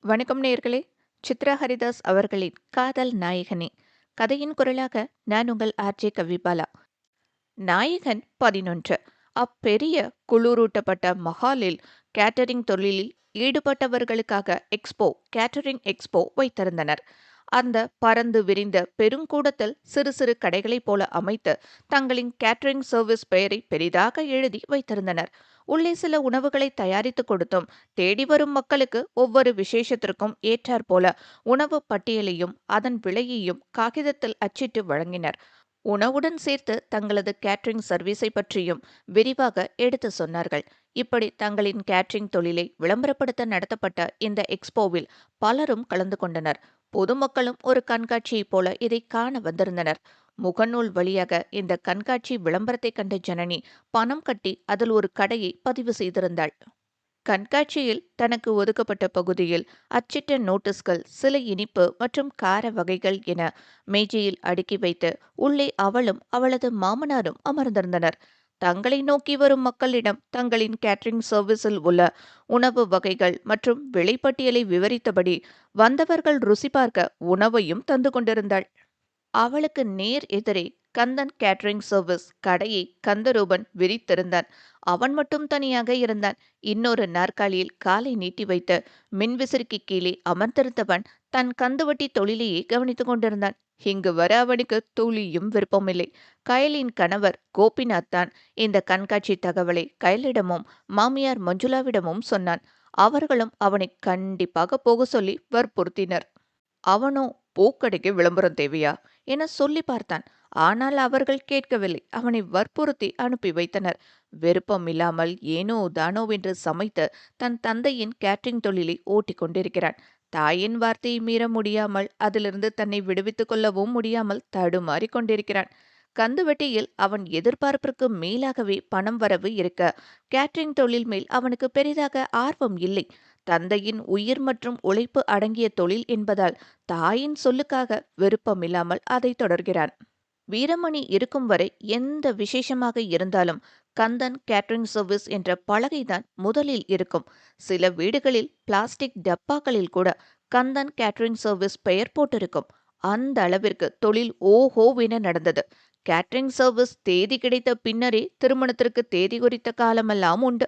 வணக்கம் நேயர்களே. சித்ரா ஹரிதாஸ் அவர்களின் காதல் நாயகனே கதையின் குரலாக நான் உங்கள் ஆர்ஜே கவிபாலா. நாயகன் 11. அப்பெரிய குளிரூட்டப்பட்ட மஹாலில் கேட்டரிங் தொழிலில் ஈடுபட்டவர்களுக்காக கேட்டரிங் எக்ஸ்போ வைத்திருந்தனர். அந்த பறந்து விரிந்த பெருங்கூடத்தில் சிறு சிறு கடைகளைப் போல அமைத்து தங்களின் கேட்டரிங் சர்வீஸ் பெயரை பெரிதாக எழுதி வைத்திருந்தனர். உள்ளே சில உணவுகளை தயாரித்து கொடுத்தும் தேடி வரும் மக்களுக்கு ஒவ்வொரு விசேஷத்திற்கும் ஏற்றாற்போல உணவு பட்டியலையும் அதன் விலையையும் காகிதத்தில் அச்சிட்டு வழங்கினர். உணவுடன் சேர்த்து தங்களது கேட்டரிங் சர்வீஸை பற்றியும் விரிவாக எடுத்து சொன்னார்கள். இப்படி தங்களின் கேட்டரிங் தொழிலை விளம்பரப்படுத்த நடத்தப்பட்ட இந்த எக்ஸ்போவில் பலரும் கலந்து கொண்டனர். பொதுமக்களும் ஒரு கண்காட்சியைப் போல இதை காண வந்திருந்தனர். முகநூல் வழியாக இந்த கண்காட்சி விளம்பரத்தை கண்ட ஜனனி பணம் கட்டி அதில் ஒரு கடையை பதிவு செய்திருந்தாள். கண்காட்சியில் தனக்கு ஒதுக்கப்பட்ட பகுதியில் அச்சிட்ட நோட்டீஸ்கள் சில இனிப்பு மற்றும் கார வகைகள் என மேஜையில் அடுக்கி வைத்து உள்ளே அவளும் அவளது மாமனாரும் அமர்ந்திருந்தனர். தங்களை நோக்கி வரும் மக்களிடம் தங்களின் கேட்டரிங் சர்வீஸில் உள்ள உணவு வகைகள் மற்றும் விலைப்பட்டியலை விவரித்தபடி வந்தவர்கள் ருசி பார்க்க உணவையும் தந்து கொண்டிருந்தாள். அவளுக்கு நேர் எதிரே கந்தன் கேட்டரிங் சர்வீஸ் கடையை கந்தரூபன் விரித்திருந்தான். அவன் மட்டும் தனியாக இருந்தான். இன்னொரு நாற்காலியில் காலை நீட்டி வைத்து மின்விசிறிக்கு கீழே அமர்ந்திருந்தவன் தன் கந்துவட்டி தொழிலையே கவனித்துக் கொண்டிருந்தான். இங்கு வர அவனுக்கு துளியும் விருப்பமில்லை. கயலின் கணவர் கோபிநாத் தான் இந்த கண்காட்சி தகவலை கயலிடமும் மாமியார் மஞ்சுளாவிடமும் சொன்னான். அவர்களும் அவனை கண்டிப்பாக போக சொல்லி வற்புறுத்தினர். அவனோ பூக்கடைக்கு விளம்பரம் தேவையா என சொல்லி பார்த்தான். ஆனால் அவர்கள் கேட்கவில்லை. அவனை வற்புறுத்தி அனுப்பி வைத்தனர். விருப்பம் இல்லாமல் ஏனோ தானோவென்று சமைத்து தன் தந்தையின் கேட்டரிங் தொழிலை ஓட்டிக் கொண்டிருக்கிறான். தாயின் வார்த்தையை மீற முடியாமல் அதிலிருந்து தன்னை விடுவித்துக் கொள்ளவும் முடியாமல் தடுமாறி கொண்டிருக்கிறான். கந்துவட்டியில் அவன் எதிர்பார்ப்பிற்கு மேலாகவே பணம் வரவு இருக்க கேட்டரிங் தொழில் மேல் அவனுக்கு பெரிதாக ஆர்வம் இல்லை. தந்தையின் உயிர் மற்றும் உழைப்பு அடங்கிய தொழில் என்பதால் தாயின் சொல்லுக்காக விருப்பமில்லாமல் அதை தொடர்கிறான். வீரமணி இருக்கும் வரை எந்த விசேஷமாக இருந்தாலும் கந்தன் கேட்டரிங் சர்வீஸ் என்ற பலகைதான் முதலில் இருக்கும். சில வீடுகளில் பிளாஸ்டிக் டப்பாக்களில் கூட கந்தன் கேட்டரிங் சர்வீஸ் பெயர் போட்டிருக்கும். அந்த அளவிற்கு தொழில் ஓஹோவென நடந்தது. கேட்டரிங் சர்வீஸ் தேதி கிடைத்த பின்னரே திருமணத்திற்கு தேதி குறித்த காலமெல்லாம் உண்டு.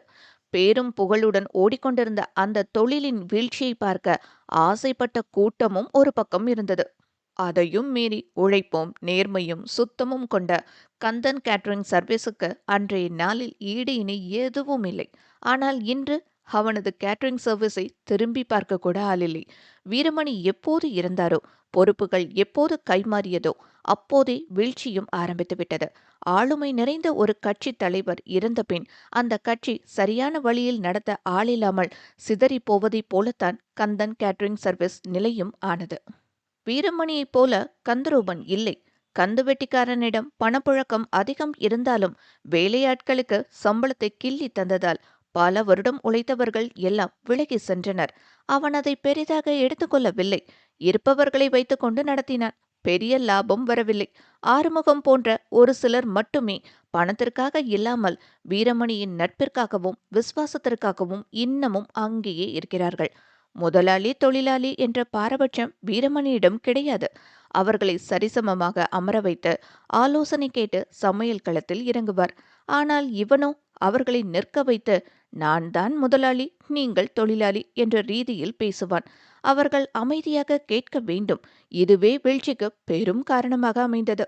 பேரும் புகழுடன் ஓடிக்கொண்டிருந்த அந்த தொழிலின் வீழ்ச்சியை பார்க்க ஆசைப்பட்ட கூட்டமும் ஒரு பக்கம் இருந்தது. அதையும் மீறி உழைப்பும் நேர்மையும் சுத்தமும் கொண்ட கந்தன் கேட்டரிங் சர்வீஸுக்கு அன்றைய நாளில் ஈடு இணை எதுவும் இல்லை. ஆனால் இன்று அவனது கேட்டரிங் சர்வீஸை திரும்பி பார்க்க கூட ஆளில்லை. வீரமணி எப்போது இருந்தாரோ, பொறுப்புகள் எப்போது கைமாறியதோ அப்போதே வீழ்ச்சியும் ஆரம்பித்து விட்டது. ஆளுமை நிறைந்த ஒரு கட்சி தலைவர் இறந்த பின் அந்த கட்சி சரியான வழியில் நடத்த ஆளில்லாமல் சிதறி போவதைப் போலத்தான் கந்தன் கேட்டரிங் சர்வீஸ் நிலையும் ஆனது. வீரமணியைப் போல கந்தரூபன் இல்லை. கந்துவெட்டிக்காரனிடம் பணப்புழக்கம் அதிகம் இருந்தாலும் வேலையாட்களுக்கு சம்பளத்தை கிள்ளி தந்ததால் பல வருடம் உழைத்தவர்கள் எல்லாம் விலகி சென்றனர். அவன் அதை பெரிதாக எடுத்துக்கொள்ளவில்லை. இருப்பவர்களை வைத்துக்கொண்டு நடத்தினான். பெரிய லாபம் வரவில்லை. ஆறுமுகம் போன்ற ஒரு சிலர் மட்டுமே பணத்திற்காக இல்லாமல் வீரமணியின் நட்பிற்காகவும் விசுவாசத்திற்காகவும் இன்னமும் அங்கேயே இருக்கிறார்கள். முதலாளி தொழிலாளி என்ற பாரபட்சம் வீரமணியிடம் கிடையாது. அவர்களை சரிசமமாக அமர வைத்து ஆலோசனை கேட்டு சமையல் களத்தில் இறங்குவார். ஆனால் இவனோ அவர்களை நிற்க வைத்து நான் தான் முதலாளி, நீங்கள் தொழிலாளி என்ற ரீதியில் பேசுவான். அவர்கள் அமைதியாக கேட்க வேண்டும். இதுவே வீழ்ச்சிக்கு பெரும் காரணமாக அமைந்தது.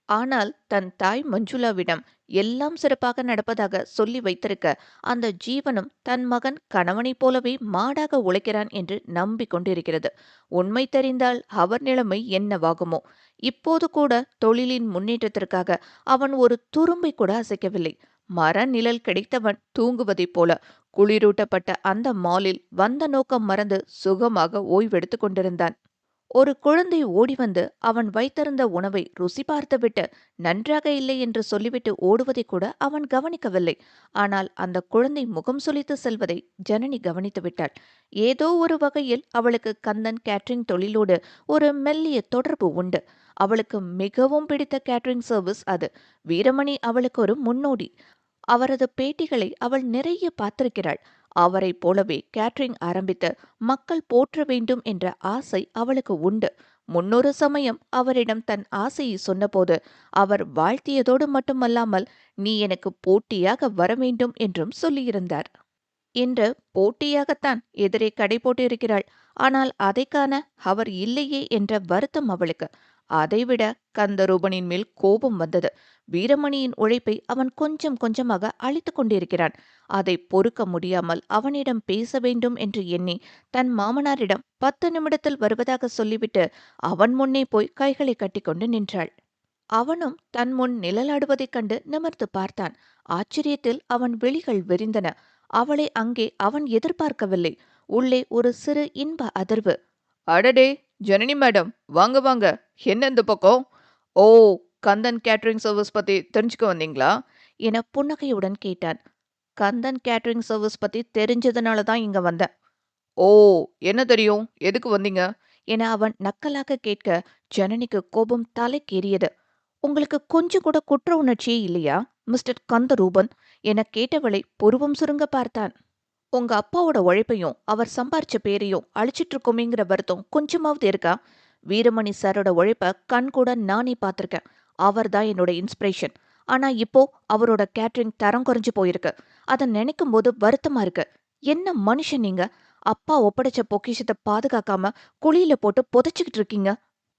ஆனால் தன் தாய் மஞ்சுளாவிடம் எல்லாம் சிறப்பாக நடப்பதாக சொல்லி வைத்திருக்க அந்த ஜீவனும் தன் மகன் கணவனைப் போலவே மாடாக உழைக்கிறான் என்று நம்பிக்கொண்டிருக்கிறது. உண்மை தெரிந்தால் அவர் நிலைமை என்னவாகுமோ? இப்போது கூட தொழிலின் முன்னேற்றத்திற்காக அவன் ஒரு துரும்பை கூட அசைக்கவில்லை. மர நிழல் கிடைத்தவன் தூங்குவதைப் போல குளிரூட்டப்பட்ட அந்த மாலில் வந்த நோக்கம் மறந்து சுகமாக ஓய்வெடுத்துக் கொண்டிருந்தான். ஒரு குழந்தை ஓடி வந்து அவன் வைத்திருந்த உணவை ருசி பார்த்துவிட்டு நன்றாக இல்லை என்று சொல்லிவிட்டு ஓடுவதை கூட அவன் கவனிக்கவில்லை. ஆனால் அந்த குழந்தை முகம் சுளித்து செல்வதை ஜனனி கவனித்து விட்டாள். ஏதோ ஒரு வகையில் அவளுக்கு கந்தன் கேட்டரிங் தொழிலோடு ஒரு மெல்லிய தொடர்பு உண்டு. அவளுக்கு மிகவும் பிடித்த கேட்டரிங் சர்வீஸ் அது. வீரமணி அவளுக்கு ஒரு முன்னோடி. அவரது பேட்டிகளை அவள் நிறைய பார்த்திருக்கிறாள். அவரைப் போலவே கேட்டரிங் ஆரம்பித்து மக்கள் போற்ற வேண்டும் என்ற ஆசை அவளுக்கு உண்டு. முன்னொரு சமயம் அவரிடம் தன் ஆசையை சொன்னபோது அவர் வாழ்த்தியதோடு மட்டுமல்லாமல், நீ எனக்கு போட்டியாக வரவேண்டும் என்றும் சொல்லியிருந்தார். இன்று போட்டியாகத்தான் எதிரே கடை போட்டிருக்கிறாள். ஆனால் அதைக் காண அவர் இல்லையே என்ற வருத்தம் அவளுக்கு. அதைவிட கந்தரூபனின் மேல் கோபம் வந்தது. வீரமணியின் உழைப்பை அவன் கொஞ்சம் கொஞ்சமாக அழித்துக் கொண்டிருக்கிறான். அதை பொறுக்க முடியாமல் அவனிடம் பேச வேண்டும் என்று எண்ணி தன் மாமனாரிடம் 10 நிமிடத்தில் வருவதாக சொல்லிவிட்டு அவன் முன்னே போய் கைகளை கட்டிக்கொண்டு நின்றாள். அவனும் தன் முன் நிழலாடுவதைக் கண்டு நிமிர்ந்து பார்த்தான். ஆச்சரியத்தில் அவன் விழிகள் விரிந்தன. அவளை அங்கே அவன் எதிர்பார்க்கவில்லை. உள்ளே ஒரு சிறு இன்ப அதிர்வு. அடடே, ஜனனி மேடம், வாங்க வாங்க. என்ன இந்த பக்கம்? ஓ, கந்தன் கேட்டரிங் சர்வீஸ் பத்தி தெரிஞ்சுக்க வந்தீங்களா என புன்னகையுடன் கேட்டான். கந்தன் கேட்டரிங் சர்வீஸ் பத்தி தெரிஞ்சதுனால தான் இங்க வந்தேன். ஓ, என்ன தெரியும், எதுக்கு வந்தீங்க என அவன் நக்கலாக கேட்க ஜனனிக்கு கோபம் தலைக்கேறியது. உங்களுக்கு கொஞ்சம் கூட குற்ற உணர்ச்சியே இல்லையா மிஸ்டர் கந்தரூபன் என கேட்டவளை புருவம் சுருங்க பார்த்தான். உங்க அப்பாவோட உழைப்பையும் அவர் சம்பாரிச்ச பேரையும் அழிச்சிட்டு இருக்கோமேங்கிற வருத்தம் கொஞ்சமாவது இருக்கா? வீரமணி சாரோட உழைப்ப கண் கூட நானே பார்த்திருக்கேன். அவர் தான் என்னோட இன்ஸ்பிரேஷன். ஆனா இப்போ அவரோட கேட்டரிங் தரம் குறைஞ்சு போயிருக்கு. அதை நினைக்கும் போது வருத்தமா இருக்கு. என்ன மனுஷன் நீங்க? அப்பா ஒப்படைச்ச பொக்கிஷத்தை பாதுகாக்காம குழியில போட்டு புதைச்சுக்கிட்டு இருக்கீங்க.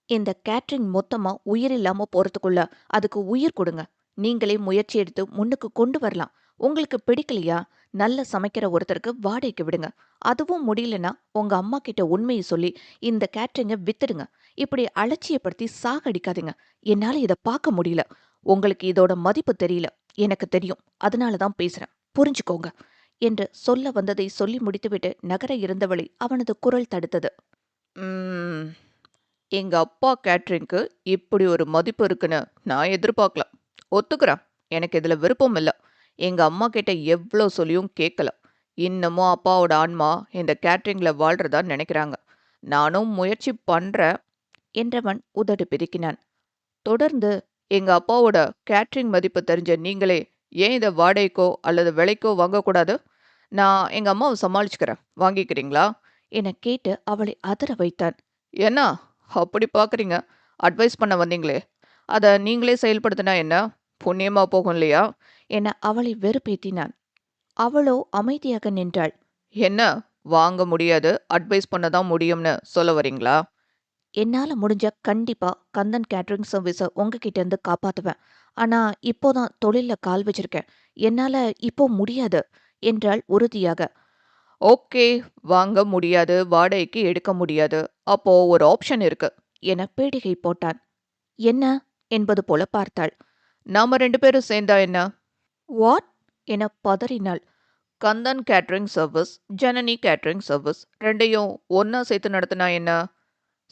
இந்த கேட்டரிங் மொத்தமா உயிரில்லாம போறதுக்குள்ள அதுக்கு உயிர் கொடுங்க. நீங்களே முயற்சி எடுத்து முன்னுக்கு கொண்டு வரலாம். உங்களுக்கு பிடிக்கலையா, நல்ல சமைக்கிற ஒருத்தருக்கு வாடகைக்கு விடுங்க. அதுவும் முடியலன்னா உங்க அம்மா கிட்ட உண்மையை சொல்லி இந்த கேட்டரிங்க வித்துடுங்க. இப்படி அலட்சியப்படுத்தி சாகடிக்காதீங்க. என்னால இதை பார்க்க முடியல. உங்களுக்கு இதோட மதிப்பு தெரியல. எனக்கு தெரியும். அதனாலதான் பேசுறேன். புரிஞ்சுக்கோங்க என்று சொல்ல வந்ததை சொல்லி முடித்துவிட்டு நகர இருந்தவளை அவனது குரல் தடுத்தது. எங்க அப்பா கேட்டரிங்க்கு இப்படி ஒரு மதிப்பு இருக்குன்னு நான் எதிர்பார்க்கல. ஒத்துக்கிறேன், எனக்கு இதுல விருப்பம் இல்லை. எங்க அம்மா கிட்ட எவ்வளோ சொல்லியும் கேட்கல. இன்னமும் அப்பாவோட ஆன்மா இந்த கேட்டரிங்ல வாழ்றதா நினைக்கிறாங்க. நானும் முயற்சி பண்றேன் என்றவன் உதடு பிதுக்கினான். தொடர்ந்து, எங்க அப்பாவோட கேட்டரிங் மதிப்பு தெரிஞ்ச நீங்களே ஏன் இதை வாடகைக்கோ அல்லது விலைக்கோ வாங்கக்கூடாது? நான் எங்க அம்மாவை சமாளிச்சுக்கிறேன், வாங்கிக்கிறீங்களா என கேட்டு அவளை அதற வைத்தான். என்ன அப்படி பார்க்குறீங்க? அட்வைஸ் பண்ண வந்தீங்களே, அதை நீங்களே செயல்படுத்தினா என்ன புண்ணியமா போகும் இல்லையா என அவளை வெறுப்பேத்தினான். அவளோ அமைதியாக நின்றாள். என்ன, வாங்க முடியாது, அட்வைஸ் பண்ண தான் முடியும்னு சொல்ல வரீங்களா? என்னால முடிஞ்ச கண்டிப்பா கந்தன் கேட்டரிங் சர்வீஸை உங்ககிட்ட இருந்து காப்பாத்துவேன். ஆனா இப்போதான் தொழில்ல கால் வச்சிருக்கேன். என்னால இப்போ முடியாது என்றாள் உறுதியாக. ஓகே, வாங்க முடியாது, வாடகைக்கு எடுக்க முடியாது. அப்போ ஒரு ஆப்ஷன் இருக்கு என பேடிகை போட்டான். என்ன என்பது போல பார்த்தாள். நாம 2 பேரும் சேர்ந்தா என்ன? வாட் என பதறினாள். Kandan catering service, Janani catering service ரெண்டையும் ஒன்னா சேர்த்து நடத்தினா என்ன?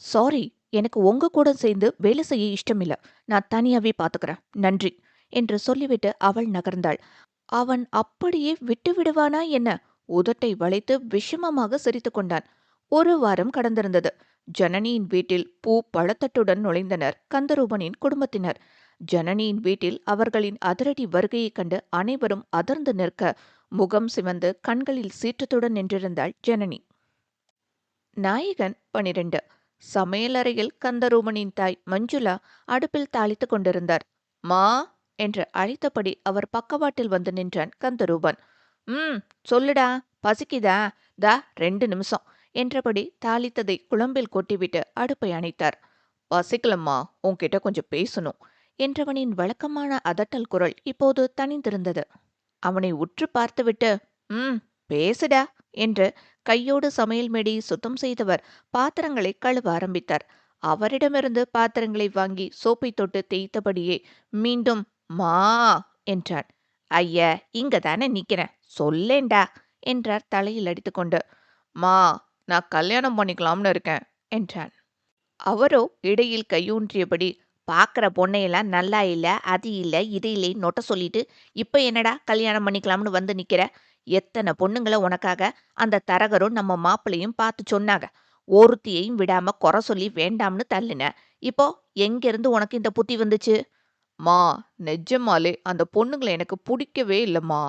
சாரி, எனக்கு உங்க கூட சேர்ந்து வேலை செய்ய இஷ்டமில்ல. நான் தனியாவே பாத்துக்கிறேன், நன்றி என்று சொல்லிவிட்டு அவள் நகர்ந்தாள். அவன் அப்படியே விட்டு விடுவானா என்ன? உதட்டை வளைத்து விஷமமாக சிரித்துக் கொண்டான். 1 வாரம் கடந்திருந்தது. ஜனனியின் வீட்டில் பூ பழத்தட்டுடன் நுழைந்தனர் கந்தரூபனின் குடும்பத்தினர். ஜனனியின் வீட்டில் அவர்களின் அதிரடி வருகையைக் கண்டு அனைவரும் அதிர்ந்து நிற்க, முகம் சிவந்து கண்களில் சீற்றத்துடன் நின்றிருந்தாள் ஜனனி. நாயகன் 12. சமையலறையில் கந்தரூபனின் தாய் மஞ்சுளா அடுப்பில் தாளித்துக் கொண்டிருந்தார். மா என்று அழைத்தபடி அவர் பக்கவாட்டில் வந்து நின்றான் கந்தரூபன். சொல்லுடா, பசிக்குதா? தா 2 நிமிஷம் என்றபடி தாளித்ததை குழம்பில் கொட்டிவிட்டு அடுப்பை அணைத்தார். பசிக்கலம்மா, உன்கிட்ட கொஞ்சம் பேசணும் என்றவனின் வழக்கமான அதட்டல் குரல் இப்போது தனிந்திருந்தது. அவனை உற்று பார்த்துவிட்டு, பேசுடா என்று கையோடு சமையல் மேடையை சுத்தம் செய்தவர் பாத்திரங்களை கழுவ ஆரம்பித்தார். அவரிடமிருந்து பாத்திரங்களை வாங்கி சோப்பை தொட்டு தேய்த்தபடியே மீண்டும் மா என்றான். ஐய, இங்க தானே நிக்கிறேன், சொல்லேண்டா என்றார் தலையில் அடித்துக்கொண்டு. மா, நான் கல்யாணம் பண்ணிக்கலாம்னு இருக்கேன் என்றான். அவரோ இடையில் கையூன்றியபடி, பாக்குற பொண்ணையெல்லாம் நல்லா இல்ல, அது இல்ல, இது இல்லை நொட்ட சொல்லிட்டு இப்ப என்னடா கல்யாணம் பண்ணிக்கலாம்னு வந்து நிக்கிற? எத்தனை பொண்ணுங்களை உனக்காக அந்த தரகரும் நம்ம மாப்பிள்ளையும் பார்த்து சொன்னாங்க. ஒருத்தியையும் விடாம குறை சொல்லி வேண்டாம்னு தள்ளுன. இப்போ எங்கிருந்து உனக்கு இந்த புத்தி வந்துச்சு? மா, நிஜமாலே அந்த பொண்ணுங்களை எனக்கு பிடிக்கவே இல்லம்மா.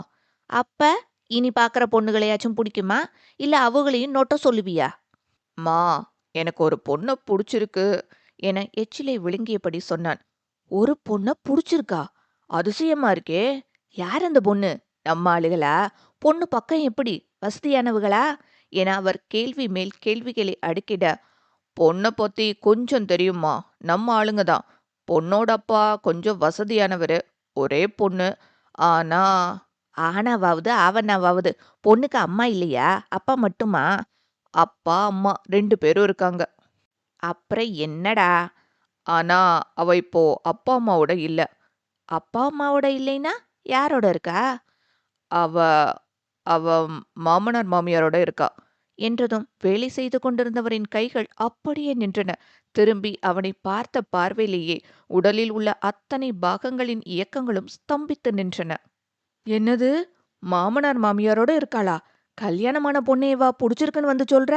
அப்ப இனி பார்க்குற பொண்ணுகளையாச்சும் பிடிக்குமா? இல்ல அவங்களையும் நொட்ட சொல்லுவியா? மா, எனக்கு ஒரு பொண்ண புடிச்சிருக்கு என எச்சிலை விழுங்கியபடி சொன்னான். ஒரு பொண்ண புடிச்சிருக்கா? அதிசயமா இருக்கே. யார் அந்த பொண்ணு? நம்ம ஆளுகளா? பொண்ணு பக்கம் எப்படி? வசதியானவங்களா? என அவர் கேள்வி மேல் கேள்விகளை அடுக்கிட, பொண்ண பத்தி கொஞ்சம் தெரியுமா? நம்ம ஆளுங்க தான். பொண்ணோட அப்பா கொஞ்சம் வசதியானவரு. ஒரே பொண்ணு. ஆனா ஆனாவாவது ஆவனாவாவது பொண்ணுக்கு அம்மா இல்லையா? அப்பா மட்டுமா? அப்பா, அம்மா 2 பேரும் இருக்காங்க. அப்புறம் என்னடா? ஆனா, அவ இப்போ அப்பா, அம்மாவோட இல்ல. அப்பா, அம்மாவோட இல்லைன்னா, யாரோட இருக்கா? அவ அவ மாமனார், மாமியாரோட இருக்கா. என்றதும் வேலை செய்து கொண்டிருந்தவரின் கைகள் அப்படியே நின்றன. திரும்பி அவனை பார்த்த பார்வையிலேயே உடலில் உள்ள அத்தனை பாகங்களின் இயக்கங்களும் ஸ்தம்பித்து நின்றன. என்னது? மாமனார் மாமியாரோட இருக்காளா? கல்யாணமான பொண்ணையவா புடிச்சிருக்குன்னு வந்து சொல்ற?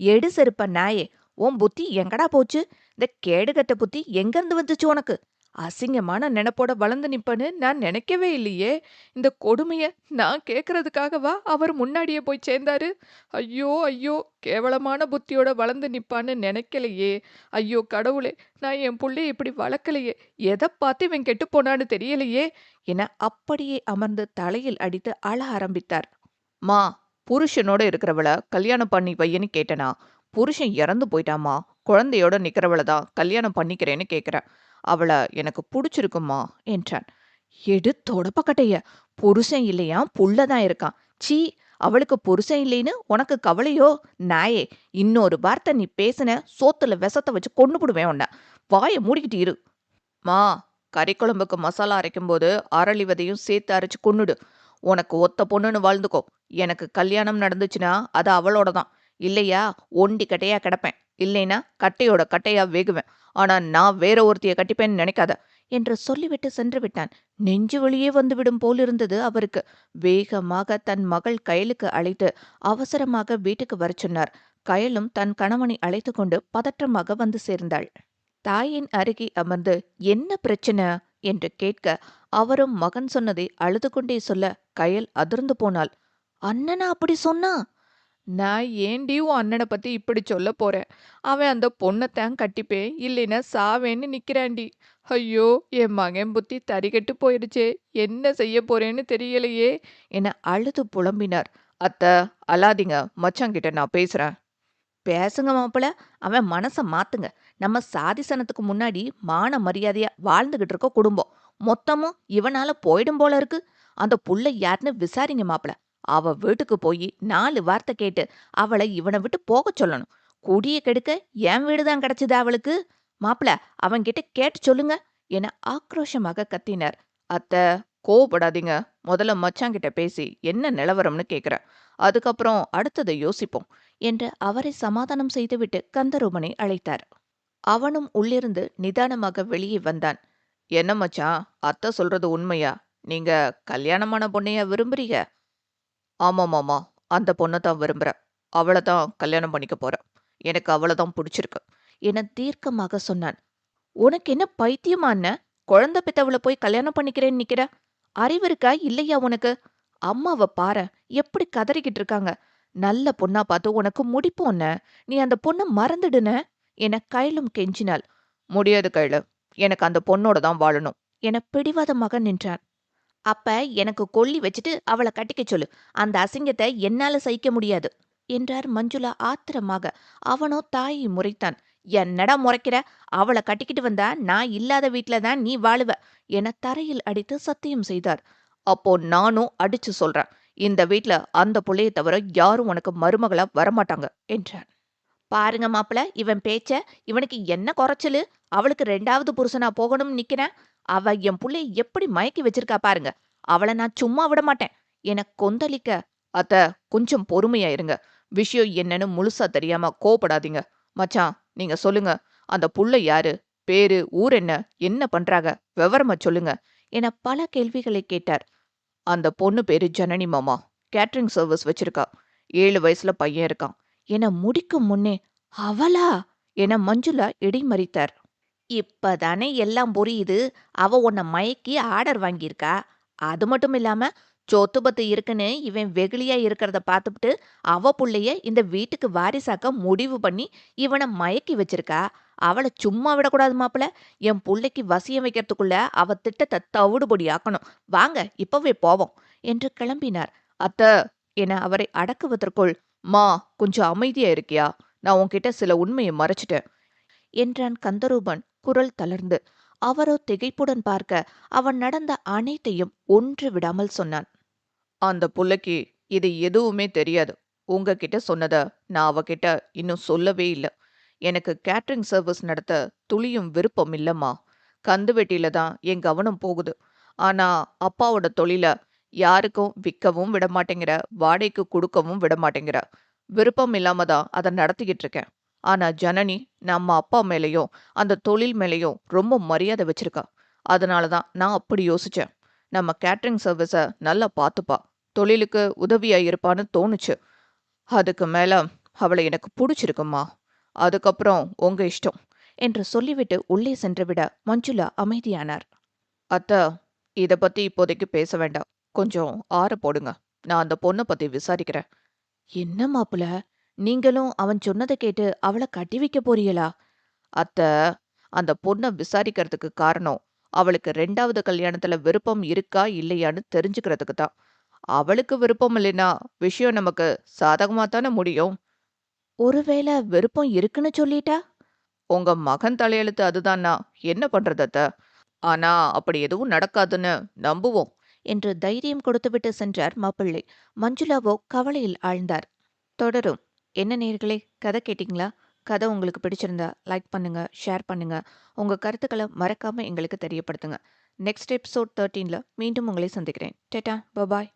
எடு செருப்ப நாயே! உன் புத்தி எங்கடா போச்சு? இந்த கேடுகெட்ட புத்தி எங்கேருந்து வந்துச்சு உனக்கு? அசிங்கமான நெனப்போட வளர்ந்து நிப்பன்னு நான் நினைக்கவே இல்லையே! இந்த கொடுமைய நான் கேட்கறதுக்காகவா அவர் முன்னாடியே போய் சேர்ந்தாரு? ஐயோ! ஐயோ! கேவலமான புத்தியோட வளர்ந்து நிப்பான்னு நினைக்கலையே! ஐயோ கடவுளே! நான் என் புள்ளைய இப்படி வளர்க்கலையே! எதப் பார்த்து இவன் கெட்டுப் போனான்னு தெரியலையே! என அப்படியே அமர்ந்து தலையில் அடித்து அழ ஆரம்பித்தார். மா, புருஷனோட இருக்கிறவள கல்யாணம் பண்ணி வையன்னு கேட்டனா? புருஷன் இறந்து போயிட்டாம்மா. குழந்தையோட நிக்கிறவள தான் கல்யாணம் பண்ணிக்கிறேன்னு கேட்கிறேன். அவள எனக்கு புடிச்சிருக்குமா என்றான். எடு தொடப்பக்கட்டைய. புருஷன் இல்லையாம், புள்ள தான் இருக்கான். சீ! அவளுக்கு புருஷன் இல்லைன்னு உனக்கு கவலையோ? நாயே! இன்னொரு வார்த்தை நீ பேசுன சோத்துல விஷத்த வச்சு கொன்னுபுடுவேன் உன்ன. வாய மூடிக்கிட்டு இரு. மா, கறி குழம்புக்கு மசாலா அரைக்கும்போது அரளி விதையும் சேர்த்து அரைச்சு கொன்னுடு. உனக்கு ஒத்த பொண்ணுன்னு வாழ்ந்துக்கோ. எனக்கு கல்யாணம் நடந்துச்சுன்னா அது அவளோட தான். இல்லையா ஒண்டி கட்டையா கிடப்பேன். இல்லைன்னா கட்டையோட கட்டையா வேகுவேன். ஆனா நான் வேற ஒருத்திய கட்டிப்பேன்னு நினைக்காத என்று சொல்லிவிட்டு சென்று விட்டான். நெஞ்சு வழியே வந்துவிடும் போலிருந்தது அவருக்கு. வேகமாக தன் மகள் கயலுக்கு அழைத்து அவசரமாக வீட்டுக்கு வரச் சொன்னார். கயலும் தன் கணவனை அழைத்து கொண்டு பதற்றமாக வந்து சேர்ந்தாள். தாயின் அருகே அமர்ந்து என்ன பிரச்சனை என்று கேட்க, அவரும் மகன் சொன்னதை அழுது கொண்டே சொல்ல கயல் அதிர்ந்து போனாள். அண்ணனா அப்படி சொன்னா? நான் ஏண்டி உன் அண்ணனை பத்தி இப்படி சொல்ல போறேன்? அவன் அந்த பொண்ணத்தான் கட்டிப்பேன் இல்லைன்னா சாவேன்னு நிக்கிறான்டி. ஐயோ, என் மகன் புத்தி தறிகெட்டு போயிடுச்சே. என்ன செய்ய போறேன்னு தெரியலையே என அழுது புலம்பினார். அத்த, அழாதீங்க, மச்சாங்கிட்ட நான் பேசுறேன். பேசுங்க மாப்பிள. அவன் மனச மாத்துங்க. நம்ம சாதி சனத்துக்கு முன்னாடி மான மரியாதையா வாழ்ந்துகிட்டு இருக்க குடும்பம். மொத்தமும் இவனால போயிடும் போல இருக்கு. அந்த புள்ள யாருன்னு விசாரிங்க மாப்பிள. அவ வீட்டுக்கு போய் 4 வார்த்தை கேட்டு அவளை இவனை விட்டு போகச் சொல்லணும். குடிய கெடுக்க என் வீடுதான் கிடைச்சதா அவளுக்கு? மாப்பிள, அவன்கிட்ட கேட்டு சொல்லுங்க என ஆக்ரோஷமாக கத்தினார். அத்த, கோவப்படாதீங்க. முதல்ல மச்சாங்கிட்ட பேசி என்ன நிலவரம்னு கேக்குறேன். அதுக்கப்புறம் அடுத்ததை யோசிப்போம் என்று அவரை சமாதானம் செய்துவிட்டு கந்தரூபனை அழைத்தார். அவனும் உள்ளிருந்து நிதானமாக வெளியே வந்தான். என்ன மச்சான், அத்தை சொல்றது உண்மையா? நீங்க கல்யாணமான பொண்ணையா விரும்புறீங்க? ஆமா மாமா, அந்த பொண்ணை தான் விரும்புறேன். அவளை தான் கல்யாணம் பண்ணிக்க போறேன். எனக்கு அவளை தான் பிடிச்சிருக்கு என தீர்க்கமாக சொன்னான். உனக்கு என்ன பைத்தியமா என்ன? குழந்தை பெத்தவளை போய் கல்யாணம் பண்ணிக்கிறேன்னு நிக்கிற? அறிவு இருக்கா இல்லையா உனக்கு? அம்மாவ பாரேன், எப்படி கதறிக்கிட்டு இருக்காங்க. நல்ல பொண்ணா பார்த்து உனக்கு முடிப்போன்ன. நீ அந்த பொண்ண மறந்துடுன என கையிலும் கெஞ்சினாள். முடியாது கையில. எனக்கு அந்த பொண்ணோட தான் வாழணும் என பிடிவாதமாக நின்றான். அப்ப எனக்கு கொள்ளி வச்சுட்டு அவளை கட்டிக்கச் சொல்லு. அந்த அசிங்கத்தை என்னால சகிக்க முடியாது என்றார் மஞ்சுளா ஆத்திரமாக. அவனோ தாயை முறைத்தான். என்னடா முறைக்கிற? அவளை கட்டிக்கிட்டு வந்தா நான் இல்லாத வீட்ல தான் நீ வாழுவ என தரையில் அடித்து சத்தியம் செய்தார். அப்போ நானும் அடிச்சு சொல்றேன். இந்த வீட்ல அந்த புள்ளைய தவிர யாரும் உனக்கு மருமகளா வரமாட்டாங்க என்றான். பாருங்க மாப்பிள, இவன் பேச்ச. இவனுக்கு என்ன குறைச்சலு? அவளுக்கு 2வது புருஷனா போகணும்னு நிக்கிறேன். அவ என் புள்ளைய எப்படி மயக்கி வச்சிருக்கா பாருங்க. அவள நான் சும்மா விட மாட்டேன் என கொந்தளிக்க, அத்த, கொஞ்சம் பொறுமையா இருங்க. விஷயம் என்னன்னு முழுசா தெரியாம கோவப்படாதீங்க. மச்சான், நீங்க சொல்லுங்க. அந்த புள்ள யாரு? பேரு, ஊர் என்ன? என்ன பண்றாங்க? விவரமா சொல்லுங்க என பல கேள்விகளை கேட்டார். அந்த பொண்ணு பேரு ஜனனி மாமா. கேட்டரிங் சர்வீஸ் வச்சிருக்கா. 7 வயசுல பையன் இருக்கான் என முடிக்கும் முன்னே, அவளா என மஞ்சுளா இடைமறித்தார். இப்பதானே எல்லாம் புரியுது. அவ உன்னை மயக்கி ஆர்டர் வாங்கியிருக்கா. அது மட்டும் இல்லாம சொத்து பத்து இருக்குன்னு இவன் வெகுளியா இருக்கிறத பார்த்துப்புட்டு அவ புள்ளைய இந்த வீட்டுக்கு வாரிசாக்க முடிவு பண்ணி இவனை மயக்கி வச்சிருக்கா. அவளை சும்மா விடக்கூடாது மாப்பிள. என் புள்ளைக்கு வசியம் வைக்கிறதுக்குள்ள அவ திட்டத்தை தவிடுபொடி ஆக்கணும். வாங்க இப்பவே போவோம் என்று கிளம்பினார். அத்த என அவரை அடக்குவதற்குள், மா கொஞ்சம் அமைதியா இருக்கியா? நான் உன்கிட்ட சில உண்மையை மறைச்சிட்டேன் என்றான் கந்தரூபன் குரல் தளர்ந்து. அவரோ திகைப்புடன் பார்க்க அவன் நடந்த அனைத்தையும் ஒன்று விடாமல் சொன்னான். அந்த புள்ளைக்கு இது எதுவுமே தெரியாது. உங்ககிட்ட சொன்னத நான் அவகிட்ட இன்னும் சொல்லவே இல்ல. எனக்கு கேட்டரிங் சர்வீஸ் நடத்த துளியும் விருப்பம் இல்லம்மா. கந்துவெட்டியில தான் என் கவனம் போகுது. ஆனா அப்பாவோட தொழில யாருக்கும் விற்கவும் விட மாட்டேங்கிற, வாடகைக்கு கொடுக்கவும் விட மாட்டேங்கிற. விருப்பம் இல்லாம தான் அதை நடத்திக்கிட்டு இருக்கேன். ஆனா ஜனனி நம்ம அப்பா மேலயும் அந்த தொழில் மேலயும் ரொம்ப மரியாதை வச்சிருக்கா. அதனால தான் நான் அப்படி யோசிச்சேன். நம்ம கேட்டரிங் சர்வீஸ நல்லா பார்த்துப்பா. தொழிலுக்கு உதவியா இருப்பான்னு தோணுச்சு. அதுக்கு மேல அவளை எனக்கு புடிச்சிருக்கும்மா. அதுக்கப்புறம் உங்க இஷ்டம் என்று சொல்லிவிட்டு உள்ளே சென்றுவிட மஞ்சுளா அமைதியானார். அத்த, இத பத்தி இப்போதைக்கு பேச வேண்டாம். கொஞ்சம் ஆற போடுங்க. நான் அந்த பொண்ண பத்தி விசாரிக்கிறேன். என்ன மாப்பிள, நீங்களும் அவன் சொன்னதை கேட்டு அவளை கட்டி வைக்க போறீங்களா? அத்த, அந்த பொண்ண விசாரிக்கிறதுக்கு காரணம் அவளுக்கு 2வது கல்யாணத்துல விருப்பம் இருக்கா இல்லையான்னு தெரிஞ்சுக்கிறதுக்கு தான். அவளுக்கு விருப்பம் இல்லைன்னா விஷயம் நமக்கு சாதகமா தானே முடியும். ஒருவேளை விருப்பம் இருக்குன்னு சொல்லிட்டா? உங்க மகன் தலையெழுத்து அதுதான்னா என்ன பண்றது அத்த? ஆனா அப்படி எதுவும் நடக்காதுன்னு நம்புவோம் என்று தைரியம் கொடுத்துவிட்டு சென்றார் மாப்பிள்ளை. மஞ்சுளாவோ கவலையில் ஆழ்ந்தார். தொடரும். என்ன நேயர்களே, கதை கேட்டிங்களா? கதை உங்களுக்கு பிடிச்சிருந்தா லைக் பண்ணுங்க, ஷேர் பண்ணுங்க. உங்க கருத்துக்களை மறக்காம எங்களுக்கு தெரியப்படுத்துங்க. நெக்ஸ்ட் எபிசோட் 13ல மீண்டும் உங்களை சந்திக்கிறேன். டாடா, பபாய்.